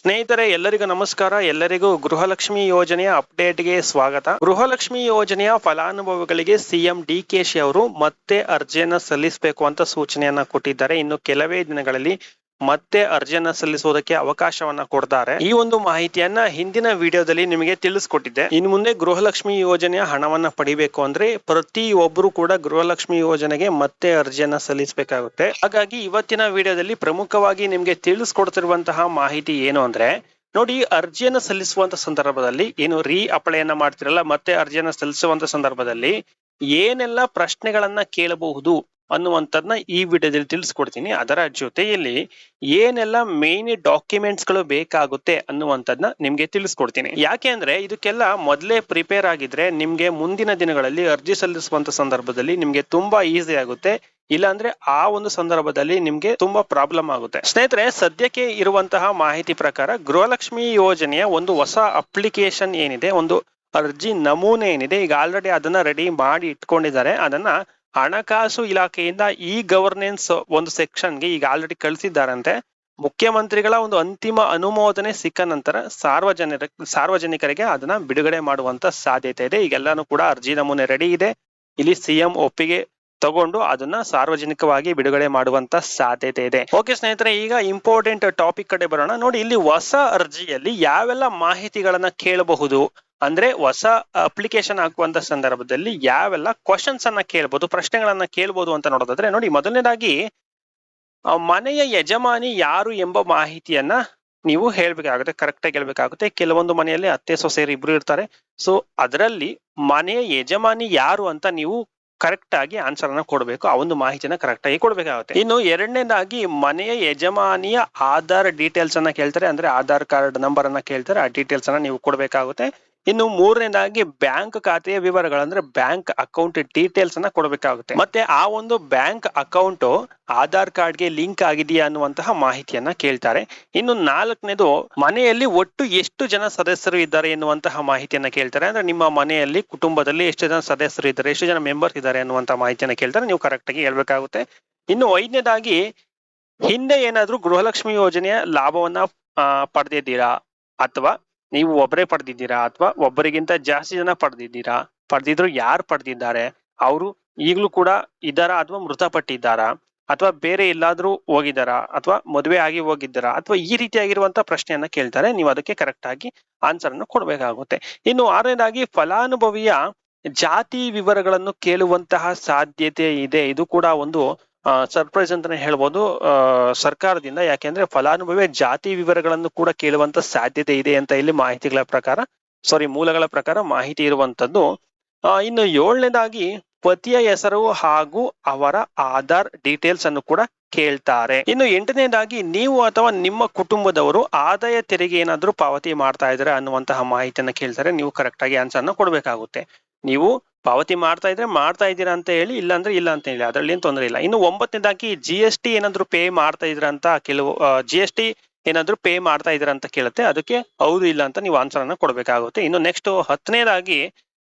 ಸ್ನೇಹಿತರೆ, ಎಲ್ಲರಿಗೂ ನಮಸ್ಕಾರ. ಎಲ್ಲರಿಗೂ ಗೃಹಲಕ್ಷ್ಮಿ ಯೋಜನೆಯ ಅಪ್ಡೇಟ್ಗೆ ಸ್ವಾಗತ. ಗೃಹಲಕ್ಷ್ಮಿ ಯೋಜನೆಯ ಫಲಾನುಭವಿಗಳಿಗೆ ಸಿಎಂ ಡಿಕೆಶಿ ಅವರು ಮತ್ತೆ ಅರ್ಜಿಯನ್ನ ಸಲ್ಲಿಸಬೇಕು ಅಂತ ಸೂಚನೆಯನ್ನ ಕೊಟ್ಟಿದ್ದಾರೆ. ಇನ್ನು ಕೆಲವೇ ದಿನಗಳಲ್ಲಿ ಮತ್ತೆ ಅರ್ಜಿಯನ್ನ ಸಲ್ಲಿಸುವುದಕ್ಕೆ ಅವಕಾಶವನ್ನ ಕೊಡ್ತಾರೆ. ಈ ಒಂದು ಮಾಹಿತಿಯನ್ನ ಹಿಂದಿನ ವಿಡಿಯೋದಲ್ಲಿ ನಿಮಗೆ ತಿಳಿಸ್ಕೊಟ್ಟಿದ್ದೆ. ಇನ್ನು ಮುಂದೆ ಗೃಹಲಕ್ಷ್ಮಿ ಯೋಜನೆಯ ಹಣವನ್ನ ಪಡಿಬೇಕು ಅಂದ್ರೆ ಪ್ರತಿಯೊಬ್ಬರು ಕೂಡ ಗೃಹಲಕ್ಷ್ಮಿ ಯೋಜನೆಗೆ ಮತ್ತೆ ಅರ್ಜಿಯನ್ನ ಸಲ್ಲಿಸಬೇಕಾಗುತ್ತೆ. ಹಾಗಾಗಿ ಇವತ್ತಿನ ವಿಡಿಯೋದಲ್ಲಿ ಪ್ರಮುಖವಾಗಿ ನಿಮ್ಗೆ ತಿಳಿಸ್ಕೊಡ್ತಿರುವಂತಹ ಮಾಹಿತಿ ಏನು ಅಂದ್ರೆ, ನೋಡಿ, ಅರ್ಜಿಯನ್ನು ಸಲ್ಲಿಸುವಂತ ಸಂದರ್ಭದಲ್ಲಿ ಏನು ಅಪ್ಲೈಯನ್ನ ಮಾಡ್ತಿರಲ್ಲ, ಮತ್ತೆ ಅರ್ಜಿಯನ್ನ ಸಲ್ಲಿಸುವಂತ ಸಂದರ್ಭದಲ್ಲಿ ಏನೆಲ್ಲ ಪ್ರಶ್ನೆಗಳನ್ನ ಕೇಳಬಹುದು ಅನ್ನುವಂಥದ್ನ ಈ ವಿಡಿಯೋದಲ್ಲಿ ತಿಳಿಸ್ಕೊಡ್ತೀನಿ. ಅದರ ಜೊತೆಯಲ್ಲಿ ಏನೆಲ್ಲ ಮೇನ್ ಡಾಕ್ಯುಮೆಂಟ್ಸ್ ಗಳು ಬೇಕಾಗುತ್ತೆ ಅನ್ನುವಂಥದ್ನ ನಿಮ್ಗೆ ತಿಳಿಸ್ಕೊಡ್ತೀನಿ. ಯಾಕೆ ಅಂದ್ರೆ ಇದಕ್ಕೆಲ್ಲ ಮೊದಲೇ ಪ್ರಿಪೇರ್ ಆಗಿದ್ರೆ ನಿಮ್ಗೆ ಮುಂದಿನ ದಿನಗಳಲ್ಲಿ ಅರ್ಜಿ ಸಲ್ಲಿಸುವಂತ ಸಂದರ್ಭದಲ್ಲಿ ನಿಮ್ಗೆ ತುಂಬಾ ಈಸಿ ಆಗುತ್ತೆ. ಇಲ್ಲಾಂದ್ರೆ ಆ ಒಂದು ಸಂದರ್ಭದಲ್ಲಿ ನಿಮ್ಗೆ ತುಂಬಾ ಪ್ರಾಬ್ಲಮ್ ಆಗುತ್ತೆ. ಸ್ನೇಹಿತರೆ, ಸದ್ಯಕ್ಕೆ ಇರುವಂತಹ ಮಾಹಿತಿ ಪ್ರಕಾರ ಗೃಹಲಕ್ಷ್ಮಿ ಯೋಜನೆಯ ಒಂದು ಹೊಸ ಅಪ್ಲಿಕೇಶನ್ ಏನಿದೆ, ಒಂದು ಅರ್ಜಿ ನಮೂನೆ ಏನಿದೆ, ಈಗ ಆಲ್ರೆಡಿ ಅದನ್ನ ರೆಡಿ ಮಾಡಿ ಇಟ್ಕೊಂಡಿದ್ದಾರೆ. ಅದನ್ನ ಹಣಕಾಸು ಇಲಾಖೆಯಿಂದ ಈ ಗವರ್ನೆನ್ಸ್ ಒಂದು ಸೆಕ್ಷನ್ಗೆ ಈಗ ಆಲ್ರೆಡಿ ಕಳಿಸಿದ್ದಾರಂತೆ. ಮುಖ್ಯಮಂತ್ರಿಗಳ ಒಂದು ಅಂತಿಮ ಅನುಮೋದನೆ ಸಿಕ್ಕ ನಂತರ ಸಾರ್ವಜನಿಕರಿಗೆ ಅದನ್ನ ಬಿಡುಗಡೆ ಮಾಡುವಂತ ಸಾಧ್ಯತೆ ಇದೆ. ಈಗೆಲ್ಲಾನು ಕೂಡ ಅರ್ಜಿ ನಮೂನೆ ರೆಡಿ ಇದೆ. ಇಲ್ಲಿ ಸಿಎಂ ಒಪ್ಪಿಗೆ ತಗೊಂಡು ಅದನ್ನ ಸಾರ್ವಜನಿಕವಾಗಿ ಬಿಡುಗಡೆ ಮಾಡುವಂತ ಸಾಧ್ಯತೆ ಇದೆ. ಓಕೆ ಸ್ನೇಹಿತರೆ, ಈಗ ಇಂಪಾರ್ಟೆಂಟ್ ಟಾಪಿಕ್ ಕಡೆ ಬರೋಣ. ನೋಡಿ, ಇಲ್ಲಿ ಹೊಸ ಅರ್ಜಿಯಲ್ಲಿ ಯಾವೆಲ್ಲ ಮಾಹಿತಿಗಳನ್ನ ಕೇಳಬಹುದು ಅಂದ್ರೆ, ಹೊಸ ಅಪ್ಲಿಕೇಶನ್ ಹಾಕುವಂತ ಸಂದರ್ಭದಲ್ಲಿ ಯಾವೆಲ್ಲ ಕ್ವಶನ್ಸ್ ಅನ್ನ ಕೇಳಬಹುದು, ಪ್ರಶ್ನೆಗಳನ್ನ ಕೇಳಬಹುದು ಅಂತ ನೋಡೋದಾದ್ರೆ, ನೋಡಿ, ಮೊದಲನೇದಾಗಿ ಮನೆಯ ಯಜಮಾನಿ ಯಾರು ಎಂಬ ಮಾಹಿತಿಯನ್ನ ನೀವು ಹೇಳ್ಬೇಕಾಗುತ್ತೆ, ಕರೆಕ್ಟ್ ಆಗಿ ಹೇಳ್ಬೇಕಾಗುತ್ತೆ. ಕೆಲವೊಂದು ಮನೆಯಲ್ಲಿ ಅತ್ತೆ ಸೊಸೆಯರು ಇಬ್ರು ಇರ್ತಾರೆ. ಸೊ ಅದರಲ್ಲಿ ಮನೆಯ ಯಜಮಾನಿ ಯಾರು ಅಂತ ನೀವು ಕರೆಕ್ಟ್ ಆಗಿ ಆನ್ಸರ್ ಅನ್ನ ಕೊಡಬೇಕು. ಆ ಒಂದು ಮಾಹಿತಿನ ಕರೆಕ್ಟ್ ಆಗಿ ಕೊಡ್ಬೇಕಾಗುತ್ತೆ. ಇನ್ನು ಎರಡನೇದಾಗಿ ಮನೆಯ ಯಜಮಾನಿಯ ಆಧಾರ್ ಡೀಟೇಲ್ಸ್ ಅನ್ನ ಕೇಳ್ತಾರೆ, ಅಂದ್ರೆ ಆಧಾರ್ ಕಾರ್ಡ್ ನಂಬರ್ ಅನ್ನ ಕೇಳ್ತಾರೆ. ಆ ಡೀಟೇಲ್ಸ್ ಅನ್ನ ನೀವು ಕೊಡ್ಬೇಕಾಗುತ್ತೆ. ಇನ್ನು ಮೂರನೇದಾಗಿ ಬ್ಯಾಂಕ್ ಖಾತೆಯ ವಿವರಗಳು, ಅಂದ್ರೆ ಬ್ಯಾಂಕ್ ಅಕೌಂಟ್ ಡೀಟೇಲ್ಸ್ ಅನ್ನ ಕೊಡಬೇಕಾಗುತ್ತೆ. ಮತ್ತೆ ಆ ಒಂದು ಬ್ಯಾಂಕ್ ಅಕೌಂಟ್ ಆಧಾರ್ ಕಾರ್ಡ್ ಗೆ ಲಿಂಕ್ ಆಗಿದೆಯಾ ಅನ್ನುವಂತಹ ಮಾಹಿತಿಯನ್ನ ಕೇಳ್ತಾರೆ. ಇನ್ನು ನಾಲ್ಕನೇದು, ಮನೆಯಲ್ಲಿ ಒಟ್ಟು ಎಷ್ಟು ಜನ ಸದಸ್ಯರು ಇದ್ದಾರೆ ಎನ್ನುವಂತಹ ಮಾಹಿತಿಯನ್ನ ಕೇಳ್ತಾರೆ. ಅಂದ್ರೆ ನಿಮ್ಮ ಮನೆಯಲ್ಲಿ ಕುಟುಂಬದಲ್ಲಿ ಎಷ್ಟು ಜನ ಸದಸ್ಯರು ಇದ್ದಾರೆ, ಎಷ್ಟು ಜನ ಮೆಂಬರ್ಸ್ ಇದ್ದಾರೆ ಅನ್ನುವಂತಹ ಮಾಹಿತಿಯನ್ನ ಕೇಳ್ತಾರೆ. ನೀವು ಕರೆಕ್ಟ್ ಆಗಿ ಹೇಳ್ಬೇಕಾಗುತ್ತೆ. ಇನ್ನು ಐದನೇದಾಗಿ, ಹಿಂದೆ ಏನಾದ್ರೂ ಗೃಹಲಕ್ಷ್ಮಿ ಯೋಜನೆಯ ಲಾಭವನ್ನ ಪಡೆದಿದ್ದೀರಾ, ಅಥವಾ ನೀವು ಒಬ್ಬರೇ ಪಡೆದಿದ್ದೀರಾ, ಅಥವಾ ಒಬ್ಬರಿಗಿಂತ ಜಾಸ್ತಿ ಜನ ಪಡೆದಿದ್ರು ಯಾರು ಪಡೆದಿದ್ದಾರೆ, ಅವರು ಈಗಲೂ ಕೂಡ ಇದ್ದಾರಾ, ಅಥವಾ ಮೃತಪಟ್ಟಿದ್ದಾರಾ, ಅಥವಾ ಬೇರೆ ಎಲ್ಲಾದ್ರೂ ಹೋಗಿದ್ದಾರಾ, ಅಥವಾ ಮದುವೆ ಆಗಿ ಹೋಗಿದ್ದಾರಾ, ಅಥವಾ ಈ ರೀತಿಯಾಗಿರುವಂತಹ ಪ್ರಶ್ನೆಯನ್ನ ಕೇಳ್ತಾರೆ. ನೀವು ಅದಕ್ಕೆ ಕರೆಕ್ಟ್ ಆಗಿ ಆನ್ಸರ್ ಅನ್ನು ಕೊಡ್ಬೇಕಾಗುತ್ತೆ. ಇನ್ನು ಆರನೇದಾಗಿ, ಫಲಾನುಭವಿಯ ಜಾತಿ ವಿವರಗಳನ್ನು ಕೇಳುವಂತಹ ಸಾಧ್ಯತೆ ಇದೆ. ಇದು ಕೂಡ ಒಂದು ಸರ್ಪ್ರೈಸ್ ಅಂತಾನೆ ಹೇಳ್ಬೋದು ಸರ್ಕಾರದಿಂದ. ಯಾಕೆಂದ್ರೆ ಫಲಾನುಭವಿಯ ಜಾತಿ ವಿವರಗಳನ್ನು ಕೂಡ ಕೇಳುವಂತ ಸಾಧ್ಯತೆ ಇದೆ ಅಂತ ಇಲ್ಲಿ ಮೂಲಗಳ ಪ್ರಕಾರ ಮಾಹಿತಿ ಇರುವಂತದ್ದು. ಇನ್ನು ಏಳನೇದಾಗಿ, ಪತಿಯ ಹೆಸರು ಹಾಗೂ ಅವರ ಆಧಾರ್ ಡೀಟೇಲ್ಸ್ ಅನ್ನು ಕೂಡ ಕೇಳ್ತಾರೆ. ಇನ್ನು ಎಂಟನೇದಾಗಿ, ನೀವು ಅಥವಾ ನಿಮ್ಮ ಕುಟುಂಬದವರು ಆದಾಯ ತೆರಿಗೆ ಏನಾದ್ರೂ ಪಾವತಿ ಮಾಡ್ತಾ ಇದ್ದಾರೆ ಅನ್ನುವಂತಹ ಮಾಹಿತಿಯನ್ನ ಕೇಳ್ತಾರೆ. ನೀವು ಕರೆಕ್ಟ್ ಆಗಿ ಆನ್ಸರ್ ಅನ್ನ ಕೊಡ್ಬೇಕಾಗುತ್ತೆ. ನೀವು ಪಾವತಿ ಮಾಡ್ತಾ ಇದ್ದೀರಾ ಅಂತ ಹೇಳಿ, ಇಲ್ಲ ಅಂದ್ರೆ ಇಲ್ಲ ಅಂತ ಹೇಳಿ, ಅದ್ರಲ್ಲಿ ಏನ್ ತೊಂದರೆ ಇಲ್ಲ. ಇನ್ನು ಒಂಬತ್ತನೇದಾಗಿ, GST ಏನಾದ್ರು ಪೇ ಮಾಡ್ತಾ ಇದ್ರ ಅಂತ GST ಏನಾದ್ರು ಪೇ ಮಾಡ್ತಾ ಇದ್ರ ಅಂತ ಕೇಳುತ್ತೆ. ಅದಕ್ಕೆ ಹೌದು ಇಲ್ಲ ಅಂತ ನೀವು ಆನ್ಸರ್ ಅನ್ನ ಕೊಡ್ಬೇಕಾಗುತ್ತೆ. ಇನ್ನು ನೆಕ್ಸ್ಟ್ ಹತ್ತನೇದಾಗಿ,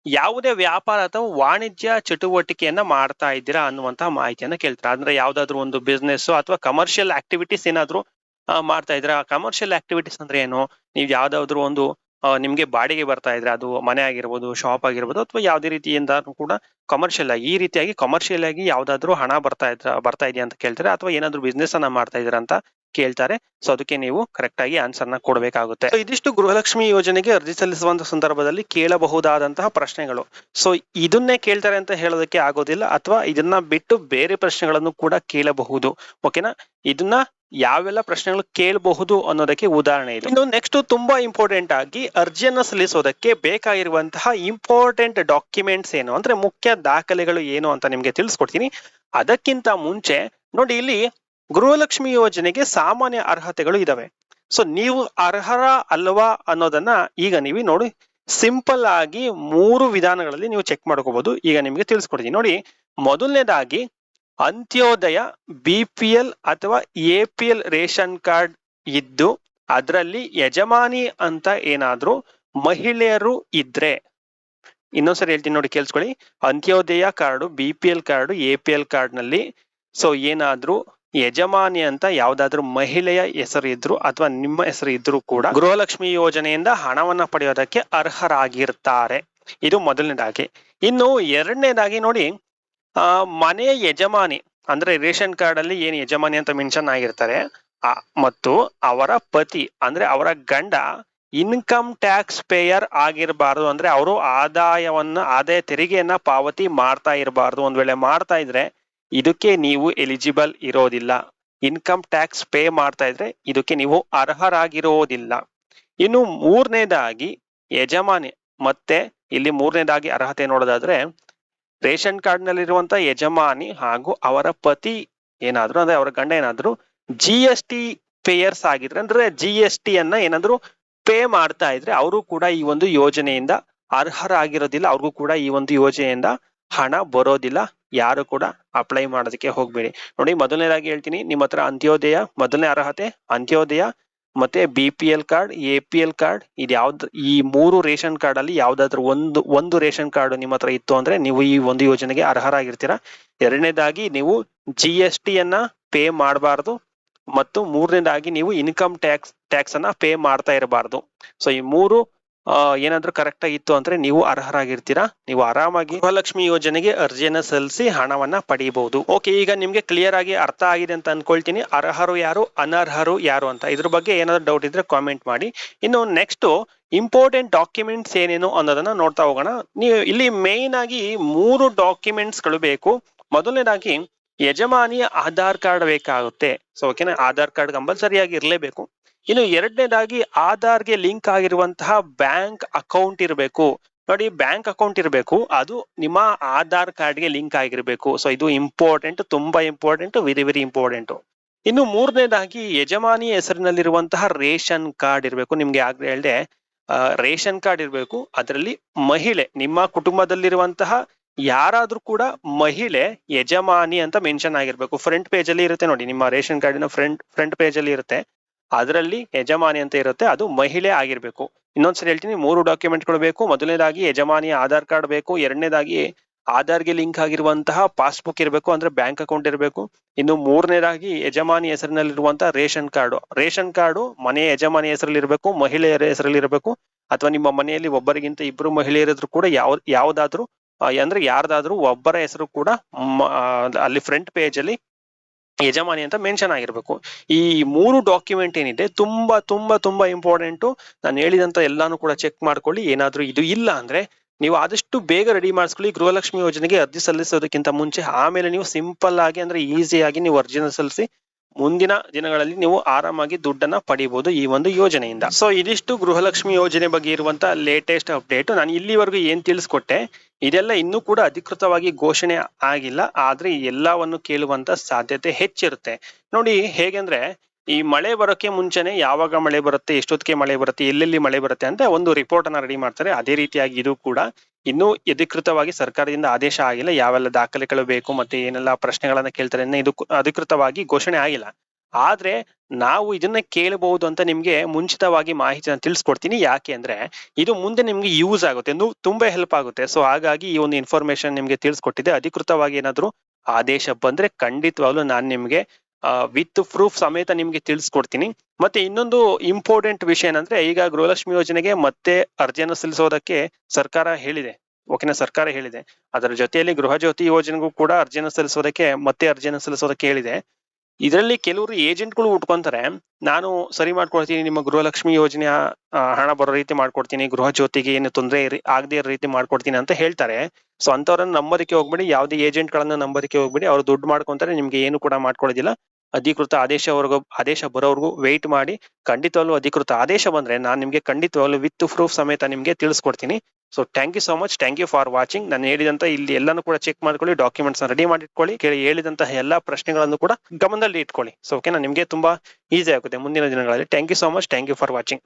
ಯಾವುದೇ ವ್ಯಾಪಾರ ಅಥವಾ ವಾಣಿಜ್ಯ ಚಟುವಟಿಕೆಯನ್ನ ಮಾಡ್ತಾ ಇದ್ದೀರಾ ಅನ್ನುವಂತಹ ಮಾಹಿತಿಯನ್ನ ಕೇಳ್ತಾರೆ. ಅಂದ್ರೆ ಯಾವ್ದಾದ್ರು ಒಂದು ಬಿಸ್ನೆಸ್ ಅಥವಾ ಕಮರ್ಷಿಯಲ್ ಆಕ್ಟಿವಿಟೀಸ್ ಏನಾದ್ರು ಮಾಡ್ತಾ ಇದ್ರ. ಕಮರ್ಷಿಯಲ್ ಆಕ್ಟಿವಿಟೀಸ್ ಅಂದ್ರೆ ಏನು, ನೀವು ಯಾವ್ದಾದ್ರು ಒಂದು ನಿಮ್ಗೆ ಬಾಡಿಗೆ ಬರ್ತಾ ಇದ್ರೆ, ಅದು ಮನೆ ಆಗಿರ್ಬೋದು, ಶಾಪ್ ಆಗಿರ್ಬೋದು, ಅಥವಾ ಯಾವುದೇ ರೀತಿಯಿಂದ ಕೂಡ ಕಮರ್ಷಿಯಲ್ ಆಗಿ, ಈ ರೀತಿಯಾಗಿ ಕಮರ್ಷಿಯಲ್ ಆಗಿ ಯಾವ್ದಾದ್ರು ಹಣ ಬರ್ತಾ ಇದೆಯಾ ಅಂತ ಕೇಳ್ತಾರೆ. ಅಥವಾ ಏನಾದ್ರು ಬಿಸ್ನೆಸ್ ಅನ್ನ ಮಾಡ್ತಾ ಇದ್ರ ಅಂತ ಕೇಳ್ತಾರೆ. ಸೊ ಅದಕ್ಕೆ ನೀವು ಕರೆಕ್ಟ್ ಆಗಿ ಆನ್ಸರ್ ನ ಕೊಡಬೇಕಾಗುತ್ತೆ. ಇದಿಷ್ಟು ಗೃಹಲಕ್ಷ್ಮಿ ಯೋಜನೆಗೆ ಅರ್ಜಿ ಸಲ್ಲಿಸುವಂತ ಸಂದರ್ಭದಲ್ಲಿ ಕೇಳಬಹುದಾದಂತಹ ಪ್ರಶ್ನೆಗಳು. ಸೊ ಇದನ್ನೇ ಕೇಳ್ತಾರೆ ಅಂತ ಹೇಳೋದಕ್ಕೆ ಆಗೋದಿಲ್ಲ, ಅಥವಾ ಇದನ್ನ ಬಿಟ್ಟು ಬೇರೆ ಪ್ರಶ್ನೆಗಳನ್ನು ಕೂಡ ಕೇಳಬಹುದು. ಓಕೆನಾ? ಇದನ್ನ ಯಾವೆಲ್ಲ ಪ್ರಶ್ನೆಗಳು ಕೇಳಬಹುದು ಅನ್ನೋದಕ್ಕೆ ಉದಾಹರಣೆ ಇದೆ. ಇನ್ನು ನೆಕ್ಸ್ಟ್ ತುಂಬಾ ಇಂಪಾರ್ಟೆಂಟ್ ಆಗಿ, ಅರ್ಜಿಯನ್ನ ಸಲ್ಲಿಸೋದಕ್ಕೆ ಬೇಕಾಗಿರುವಂತಹ ಇಂಪಾರ್ಟೆಂಟ್ ಡಾಕ್ಯುಮೆಂಟ್ಸ್ ಏನು ಅಂದ್ರೆ, ಮುಖ್ಯ ದಾಖಲೆಗಳು ಏನು ಅಂತ ನಿಮ್ಗೆ ತಿಳಿಸ್ಕೊಡ್ತೀನಿ. ಅದಕ್ಕಿಂತ ಮುಂಚೆ ನೋಡಿ, ಇಲ್ಲಿ ಗೃಹಲಕ್ಷ್ಮಿ ಯೋಜನೆಗೆ ಸಾಮಾನ್ಯ ಅರ್ಹತೆಗಳು ಇದಾವೆ. ಸೊ ನೀವು ಅರ್ಹರ ಅಲ್ವಾ ಅನ್ನೋದನ್ನ ಈಗ ನೀವು ನೋಡಿ, ಸಿಂಪಲ್ ಆಗಿ 3 ವಿಧಾನಗಳಲ್ಲಿ ನೀವು ಚೆಕ್ ಮಾಡ್ಕೋಬಹುದು. ಈಗ ನಿಮ್ಗೆ ತಿಳಿಸ್ಕೊಡ್ತೀನಿ ನೋಡಿ. ಮೊದಲನೇದಾಗಿ, ಅಂತ್ಯೋದಯ, BPL ಅಥವಾ APL ರೇಷನ್ ಕಾರ್ಡ್ ಇದ್ದು ಅದರಲ್ಲಿ ಯಜಮಾನಿ ಅಂತ ಏನಾದ್ರೂ ಮಹಿಳೆಯರು ಇದ್ರೆ, ಇನ್ನೊಂದ್ಸರಿ ಹೇಳ್ತೀನಿ ನೋಡಿ, ಕೇಳಿಸ್ಕೊಳ್ಳಿ. Antyodaya card, BPL card, APL card ನಲ್ಲಿ ಸೊ ಏನಾದ್ರೂ ಯಜಮಾನಿ ಅಂತ ಯಾವ್ದಾದ್ರು ಮಹಿಳೆಯ ಹೆಸರು ಇದ್ರು ಅಥವಾ ನಿಮ್ಮ ಹೆಸರು ಇದ್ರೂ ಕೂಡ ಗೃಹಲಕ್ಷ್ಮಿ ಯೋಜನೆಯಿಂದ ಹಣವನ್ನ ಪಡೆಯೋದಕ್ಕೆ ಅರ್ಹರಾಗಿರ್ತಾರೆ. ಇದು ಮೊದಲನೇದಾಗಿ. ಇನ್ನು ಎರಡನೇದಾಗಿ ನೋಡಿ, ಮನೆಯ ಯಜಮಾನಿ ಅಂದ್ರೆ ರೇಷನ್ ಕಾರ್ಡ್ ಅಲ್ಲಿ ಏನ್ ಯಜಮಾನಿ ಅಂತ ಮೆನ್ಷನ್ ಆಗಿರ್ತಾರೆ ಮತ್ತು ಅವರ ಪತಿ ಅಂದ್ರೆ ಅವರ ಗಂಡ ಇನ್ಕಮ್ ಟ್ಯಾಕ್ಸ್ ಪೇಯರ್ ಆಗಿರಬಾರ್ದು. ಅಂದ್ರೆ ಅವರು ಆದಾಯ ತೆರಿಗೆಯನ್ನ ಪಾವತಿ ಮಾಡ್ತಾ ಇರಬಾರ್ದು. ಒಂದ್ ವೇಳೆ ಮಾಡ್ತಾ ಇದ್ರೆ ಇದಕ್ಕೆ ನೀವು ಎಲಿಜಿಬಲ್ ಇರೋದಿಲ್ಲ. ಇನ್ಕಮ್ ಟ್ಯಾಕ್ಸ್ ಪೇ ಮಾಡ್ತಾ ಇದ್ರೆ ಇದಕ್ಕೆ ನೀವು ಅರ್ಹರಾಗಿರೋದಿಲ್ಲ. ಇನ್ನು ಮೂರನೇದಾಗಿ ಯಜಮಾನಿ, ಮತ್ತೆ ಇಲ್ಲಿ ಮೂರನೇದಾಗಿ ಅರ್ಹತೆ ನೋಡೋದಾದ್ರೆ ರೇಷನ್ ಕಾರ್ಡ್ ನಲ್ಲಿರುವಂತ ಯಜಮಾನಿ ಹಾಗೂ ಅವರ ಪತಿ ಏನಾದ್ರು ಅಂದ್ರೆ ಅವರ ಗಂಡ ಏನಾದ್ರು GST ಪೇಯರ್ಸ್ ಆಗಿದ್ರೆ, ಅಂದ್ರೆ GST ಅನ್ನ ಏನಾದ್ರು ಪೇ ಮಾಡ್ತಾ ಇದ್ರೆ ಅವರು ಕೂಡ ಈ ಒಂದು ಯೋಜನೆಯಿಂದ ಅರ್ಹರಾಗಿರೋದಿಲ್ಲ. ಅವ್ರಿಗೂ ಕೂಡ ಈ ಒಂದು ಯೋಜನೆಯಿಂದ ಹಣ ಬರೋದಿಲ್ಲ. ಯಾರು ಕೂಡ ಅಪ್ಲೈ ಮಾಡೋದಕ್ಕೆ ಹೋಗ್ಬೇಡಿ. ನೋಡಿ, ಮೊದಲನೇದಾಗಿ ಹೇಳ್ತೀನಿ, ನಿಮ್ಮ ಹತ್ರ ಅಂತ್ಯೋದಯ ಮೊದಲನೇ ಅರ್ಹತೆ, ಅಂತ್ಯೋದಯ ಮತ್ತೆ BPL ಕಾರ್ಡ್, APL ಕಾರ್ಡ್, ಇದ್ಯಾವ್ದು ಈ ಮೂರು ರೇಷನ್ ಕಾರ್ಡ್ ಅಲ್ಲಿ ಯಾವ್ದಾದ್ರು ಒಂದು ರೇಷನ್ ಕಾರ್ಡ್ ನಿಮ್ಮ ಹತ್ರ ಇತ್ತು ಅಂದ್ರೆ ನೀವು ಈ ಒಂದು ಯೋಜನೆಗೆ ಅರ್ಹರಾಗಿರ್ತೀರಾ. ಎರಡನೇದಾಗಿ ನೀವು GST ಅನ್ನ ಪೇ ಮಾಡಬಾರ್ದು ಮತ್ತು ಮೂರನೇದಾಗಿ ನೀವು ಇನ್ಕಮ್ ಟ್ಯಾಕ್ಸ್ ಅನ್ನ ಪೇ ಮಾಡ್ತಾ ಇರಬಾರ್ದು. ಸೊ ಈ ಮೂರು ಏನಾದ್ರೂ ಕರೆಕ್ಟ್ ಆಗಿತ್ತು ಅಂದ್ರೆ ನೀವು ಅರ್ಹರಾಗಿರ್ತೀರಾ. ನೀವು ಆರಾಮಾಗಿ ಗೃಹಲಕ್ಷ್ಮಿ ಯೋಜನೆಗೆ ಅರ್ಜಿಯನ್ನ ಸಲ್ಲಿಸಿ ಹಣವನ್ನ ಪಡೆಯಬಹುದು. ಓಕೆ, ಈಗ ನಿಮ್ಗೆ ಕ್ಲಿಯರ್ ಆಗಿ ಅರ್ಥ ಆಗಿದೆ ಅಂತ ಅನ್ಕೊಳ್ತೀನಿ. ಅರ್ಹರು ಯಾರು, ಅನರ್ಹರು ಯಾರು ಅಂತ ಇದ್ರ ಬಗ್ಗೆ ಏನಾದ್ರು ಡೌಟ್ ಇದ್ರೆ ಕಾಮೆಂಟ್ ಮಾಡಿ. ಇನ್ನು ನೆಕ್ಸ್ಟ್ ಇಂಪಾರ್ಟೆಂಟ್ ಡಾಕ್ಯುಮೆಂಟ್ಸ್ ಏನೇನು ಅನ್ನೋದನ್ನ ನೋಡ್ತಾ ಹೋಗೋಣ. ನೀವು ಇಲ್ಲಿ ಮೇನ್ ಆಗಿ 3 ಡಾಕ್ಯುಮೆಂಟ್ಸ್ ಗಳು ಬೇಕು. ಮೊದಲನೇದಾಗಿ ಯಜಮಾನಿಯ ಆಧಾರ್ ಕಾರ್ಡ್ ಬೇಕಾಗುತ್ತೆ. ಸೊ ಓಕೆನಾ, ಆಧಾರ್ ಕಾರ್ಡ್ ಕಂಪಲ್ಸರಿಯಾಗಿ ಇರಲೇಬೇಕು. ಇನ್ನು ಎರಡನೇದಾಗಿ ಆಧಾರ್ಗೆ ಲಿಂಕ್ ಆಗಿರುವಂತಹ ಬ್ಯಾಂಕ್ ಅಕೌಂಟ್ ಇರಬೇಕು. ನೋಡಿ, ಬ್ಯಾಂಕ್ ಅಕೌಂಟ್ ಇರಬೇಕು, ಅದು ನಿಮ್ಮ ಆಧಾರ್ ಕಾರ್ಡ್ಗೆ ಲಿಂಕ್ ಆಗಿರ್ಬೇಕು. ಸೊ ಇದು ಇಂಪಾರ್ಟೆಂಟ್, ತುಂಬಾ ಇಂಪಾರ್ಟೆಂಟ್, ವೆರಿ ವೆರಿ ಇಂಪಾರ್ಟೆಂಟ್. ಇನ್ನು ಮೂರನೇದಾಗಿ ಯಜಮಾನಿ ಹೆಸರಿನಲ್ಲಿರುವಂತಹ ರೇಷನ್ ಕಾರ್ಡ್ ಇರಬೇಕು. ನಿಮ್ಗೆ ಆಗ್ಲೇ ಹೇಳ್ದೆ, ರೇಷನ್ ಕಾರ್ಡ್ ಇರಬೇಕು. ಅದರಲ್ಲಿ ಮಹಿಳೆ, ನಿಮ್ಮ ಕುಟುಂಬದಲ್ಲಿರುವಂತಹ ಯಾರಾದ್ರೂ ಕೂಡ ಮಹಿಳೆ ಯಜಮಾನಿ ಅಂತ ಮೆನ್ಷನ್ ಆಗಿರ್ಬೇಕು. ಫ್ರಂಟ್ ಪೇಜ್ ಅಲ್ಲಿ ಇರುತ್ತೆ ನೋಡಿ, ನಿಮ್ಮ ರೇಷನ್ ಕಾರ್ಡಿನ ಫ್ರಂಟ್ ಪೇಜ್ ಅಲ್ಲಿ ಇರುತ್ತೆ, ಅದರಲ್ಲಿ ಯಜಮಾನಿ ಅಂತ ಇರುತ್ತೆ, ಅದು ಮಹಿಳೆ ಆಗಿರ್ಬೇಕು. ಇನ್ನೊಂದ್ಸರಿ ಹೇಳ್ತೀನಿ, 3 ಡಾಕ್ಯುಮೆಂಟ್ಗಳು ಬೇಕು. ಮೊದಲನೇದಾಗಿ ಯಜಮಾನಿಯ ಆಧಾರ್ ಕಾರ್ಡ್ ಬೇಕು. ಎರಡನೇದಾಗಿ ಆಧಾರ್ಗೆ ಲಿಂಕ್ ಆಗಿರುವಂತಹ ಪಾಸ್ಬುಕ್ ಇರಬೇಕು, ಅಂದ್ರೆ ಬ್ಯಾಂಕ್ ಅಕೌಂಟ್ ಇರಬೇಕು. ಇನ್ನು ಮೂರನೇದಾಗಿ ಯಜಮಾನಿ ಹೆಸರಿನಲ್ಲಿರುವಂತಹ ರೇಷನ್ ಕಾರ್ಡು ಮನೆಯ ಯಜಮಾನಿ ಹೆಸರಲ್ಲಿ ಇರಬೇಕು, ಮಹಿಳೆಯರ ಹೆಸರಲ್ಲಿ ಇರಬೇಕು. ಅಥವಾ ನಿಮ್ಮ ಮನೆಯಲ್ಲಿ ಒಬ್ಬರಿಗಿಂತ ಇಬ್ರು ಮಹಿಳೆಯರಿದ್ರು ಕೂಡ ಯಾವ್ದಾದ್ರು ಅಂದ್ರೆ ಯಾರ್ದಾದ್ರೂ ಒಬ್ಬರ ಹೆಸರು ಕೂಡ ಅಲ್ಲಿ ಫ್ರಂಟ್ ಪೇಜ್ ಅಲ್ಲಿ ಯಜಮಾನಿ ಅಂತ ಮೆನ್ಷನ್ ಆಗಿರ್ಬೇಕು. ಈ 3 ಡಾಕ್ಯುಮೆಂಟ್ ಏನಿದೆ ತುಂಬಾ ತುಂಬಾ ತುಂಬಾ ಇಂಪಾರ್ಟೆಂಟ್. ನಾನು ಹೇಳಿದಂತ ಎಲ್ಲಾನು ಕೂಡ ಚೆಕ್ ಮಾಡ್ಕೊಳ್ಳಿ. ಏನಾದ್ರೂ ಇದು ಇಲ್ಲ ಅಂದ್ರೆ ನೀವು ಆದಷ್ಟು ಬೇಗ ರೆಡಿ ಮಾಡಿಸ್ಕೊಳ್ಳಿ. ಗೃಹಲಕ್ಷ್ಮಿ ಯೋಜನೆಗೆ ಅರ್ಜಿ ಸಲ್ಲಿಸೋದಕ್ಕಿಂತ ಮುಂಚೆ ಆಮೇಲೆ ನೀವು ಸಿಂಪಲ್ ಆಗಿ ಅಂದ್ರೆ ಈಸಿಯಾಗಿ ನೀವು ಅರ್ಜಿನ ಸಲ್ಲಿಸಿ ಮುಂದಿನ ದಿನಗಳಲ್ಲಿ ನೀವು ಆರಾಮಾಗಿ ದುಡ್ಡನ್ನ ಪಡಿಬಹುದು ಈ ಒಂದು ಯೋಜನೆಯಿಂದ. ಸೊ ಇದಿಷ್ಟು ಗೃಹಲಕ್ಷ್ಮಿ ಯೋಜನೆ ಬಗ್ಗೆ ಇರುವಂತ ಲೇಟೆಸ್ಟ್ ಅಪ್ಡೇಟ್. ನಾನು ಇಲ್ಲಿವರೆಗೂ ಏನ್ ತಿಳಿಸ್ಕೊಟ್ಟೆ ಇದೆಲ್ಲ ಇನ್ನೂ ಕೂಡ ಅಧಿಕೃತವಾಗಿ ಘೋಷಣೆ ಆಗಿಲ್ಲ, ಆದ್ರೆ ಎಲ್ಲವನ್ನು ಕೇಳುವಂತ ಸಾಧ್ಯತೆ ಹೆಚ್ಚಿರುತ್ತೆ. ನೋಡಿ, ಹೇಗೆಂದ್ರೆ ಈ ಮಳೆ ಬರೋಕೆ ಮುಂಚೆನೆ ಯಾವಾಗ ಮಳೆ ಬರುತ್ತೆ, ಎಷ್ಟೊತ್ತಿಗೆ ಮಳೆ ಬರುತ್ತೆ, ಎಲ್ಲೆಲ್ಲಿ ಮಳೆ ಬರುತ್ತೆ ಅಂತ ಒಂದು ರಿಪೋರ್ಟ್ ಅನ್ನ ರೆಡಿ ಮಾಡ್ತಾರೆ. ಅದೇ ರೀತಿಯಾಗಿ ಇದು ಕೂಡ ಇನ್ನೂ ಅಧಿಕೃತವಾಗಿ ಸರ್ಕಾರದಿಂದ ಆದೇಶ ಆಗಿಲ್ಲ. ಯಾವೆಲ್ಲ ದಾಖಲೆಗಳು ಬೇಕು ಮತ್ತೆ ಏನೆಲ್ಲ ಪ್ರಶ್ನೆಗಳನ್ನ ಕೇಳ್ತಾರೆ ಇದು ಅಧಿಕೃತವಾಗಿ ಘೋಷಣೆ ಆಗಿಲ್ಲ. ಆದ್ರೆ ನಾವು ಇದನ್ನ ಕೇಳಬಹುದು ಅಂತ ನಿಮ್ಗೆ ಮುಂಚಿತವಾಗಿ ಮಾಹಿತಿನ ತಿಳಿಸ್ಕೊಡ್ತೀನಿ. ಯಾಕೆ ಅಂದ್ರೆ ಇದು ಮುಂದೆ ನಿಮ್ಗೆ ಯೂಸ್ ಆಗುತ್ತೆ, ತುಂಬಾ ಹೆಲ್ಪ್ ಆಗುತ್ತೆ. ಸೊ ಹಾಗಾಗಿ ಈ ಒಂದು ಇನ್ಫಾರ್ಮೇಶನ್ ನಿಮ್ಗೆ ತಿಳಿಸ್ಕೊಟ್ಟಿದೆ. ಅಧಿಕೃತವಾಗಿ ಏನಾದ್ರು ಆದೇಶ ಬಂದ್ರೆ ಖಂಡಿತವಾಗ್ಲೂ ನಾನು ನಿಮ್ಗೆ ವಿತ್ ಪ್ರೂಫ್ ಸಮೇತ ನಿಮ್ಗೆ ತಿಳಿಸ್ಕೊಡ್ತೀನಿ. ಮತ್ತೆ ಇನ್ನೊಂದು ಇಂಪಾರ್ಟೆಂಟ್ ವಿಷಯ ಏನಂದ್ರೆ, ಈಗ ಗೃಹಲಕ್ಷ್ಮಿ ಯೋಜನೆಗೆ ಮತ್ತೆ ಅರ್ಜಿಯನ್ನು ಸಲ್ಲಿಸೋದಕ್ಕೆ ಸರ್ಕಾರ ಹೇಳಿದೆ. ಓಕೆನಾ, ಸರ್ಕಾರ ಹೇಳಿದೆ. ಅದರ ಜೊತೆಯಲ್ಲಿ ಗೃಹ ಜ್ಯೋತಿ ಯೋಜನೆಗೂ ಕೂಡ ಅರ್ಜಿಯನ್ನು ಸಲ್ಲಿಸೋದಕ್ಕೆ ಹೇಳಿದೆ. ಇದರಲ್ಲಿ ಕೆಲವರು ಏಜೆಂಟ್ಗಳು ಉಟ್ಕೊಂತಾರೆ, ನಾನು ಸರಿ ಮಾಡ್ಕೊಡ್ತೀನಿ, ನಿಮ್ಮ ಗೃಹಲಕ್ಷ್ಮಿ ಯೋಜನೆಯ ಹಣ ಬರೋ ರೀತಿ ಮಾಡ್ಕೊಡ್ತೀನಿ, ಗೃಹ ಜ್ಯೋತಿಗೆ ಏನು ತೊಂದರೆ ಆಗದೆ ಇರೋ ರೀತಿ ಮಾಡ್ಕೊಡ್ತೀನಿ ಅಂತ ಹೇಳ್ತಾರೆ. ಸೊ ಅಂತವ್ರನ್ನ ನಂಬೋದಕ್ಕೆ ಹೋಗ್ಬೇಡಿ, ಯಾವುದೇ ಏಜೆಂಟ್ ಗಳನ್ನ ನಂಬೋದಕ್ಕೆ ಹೋಗ್ಬೇಡಿ. ಅವ್ರು ದುಡ್ಡು ಮಾಡ್ಕೊಂತಾರೆ, ನಿಮ್ಗೆ ಏನು ಕೂಡ ಮಾಡ್ಕೊಡೋದಿಲ್ಲ. ಅಧಿಕೃತ ಆದೇಶ ಬರೋವರೆಗೂ ವೆಯ್ಟ್ ಮಾಡಿ. ಖಂಡಿತವಾಗ್ಲೂ ಅಧಿಕೃತ ಆದೇಶ ಬಂದ್ರೆ ನಾನು ನಿಮ್ಗೆ ಖಂಡಿತವಾಗ್ಲೂ ವಿತ್ ಪ್ರೂಫ್ ಸಮೇತ ನಿಮ್ಗೆ ತಿಳಿಸ್ಕೊಡ್ತೀನಿ. So thank you so much, thank you for watching. ನಾನು ಹೇಳಿದಂತ ಇಲ್ಲಿ ಎಲ್ಲಾನು ಕೂಡ ಚೆಕ್ ಮಾಡ್ಕೊಳ್ಳಿ, ಡಾಕ್ಯುಮೆಂಟ್ಸ್ ರೆಡಿ ಮಾಡಿಟ್ಕೊಳ್ಳಿ, ಹೇಳಿದಂತಹ ಎಲ್ಲಾ ಪ್ರಶ್ನೆಗಳನ್ನು ಕೂಡ ಗಮನದಲ್ಲಿ ಇಟ್ಕೊಳ್ಳಿ. ಸೊ ಓಕೆನಾ, ನಿಮ್ಗೆ ತುಂಬಾ ಈಸಿ ಆಗುತ್ತೆ ಮುಂದಿನ ದಿನಗಳಲ್ಲಿ. Thank you so much, thank you for watching.